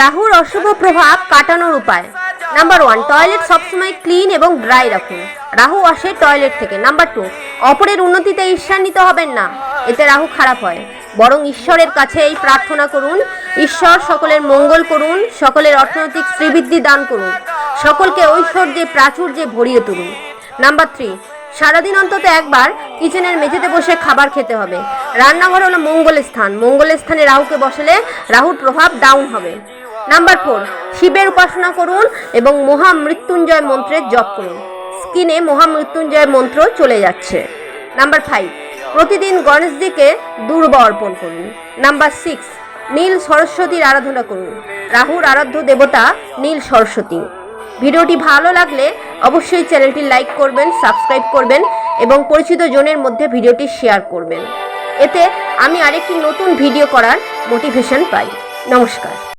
রাহুর অশুভ প্রভাব কাটানোর উপায়। নাম্বার 1, টয়লেট সবসময় ক্লিন এবং ড্রাই রাখুন। রাহু আসে টয়লেট থেকে। নাম্বার 2, অপরের উন্নতিতে ঈর্ষান্বিত হবেন না, এতে রাহু খারাপ হয়। বরং ঈশ্বরের কাছে এই প্রার্থনা করুন, ঈশ্বর সকলের মঙ্গল করুন, সকলের অর্থনৈতিক শ্রীবৃদ্ধি দান করুন, সকলকে ঐশ্বর্যে প্রাচুর্যে ভরিয়ে তুলুন। নাম্বার 3, সারাদিন অন্তত একবার কিচেনের মেঝেতে বসে খাবার খেতে হবে। রান্নাঘর হলো মঙ্গলের স্থান, মঙ্গলের স্থানে রাহুকে বসালে রাহুর প্রভাব ডাউন হবে। নাম্বার 4, শিবের উপাসনা করুন এবং মহামৃত্যুঞ্জয় মন্ত্রের জপ করুন। স্কিনে মহামৃত্যুঞ্জয় মন্ত্র চলে যাচ্ছে। নাম্বার 5, প্রতিদিন গণেশজিকে দুর্ব অর্পণ করুন। নাম্বার 6, নীল সরস্বতীর আরাধনা করুন। রাহুর আরাধ্য দেবতা নীল সরস্বতী। ভিডিওটি ভালো লাগলে অবশ্যই চ্যানেলটি লাইক করবেন, সাবস্ক্রাইব করবেন এবং পরিচিত জনের মধ্যে ভিডিওটি শেয়ার করবেন। এতে আমি আরেকটি নতুন ভিডিও করার মোটিভেশন পাই। নমস্কার।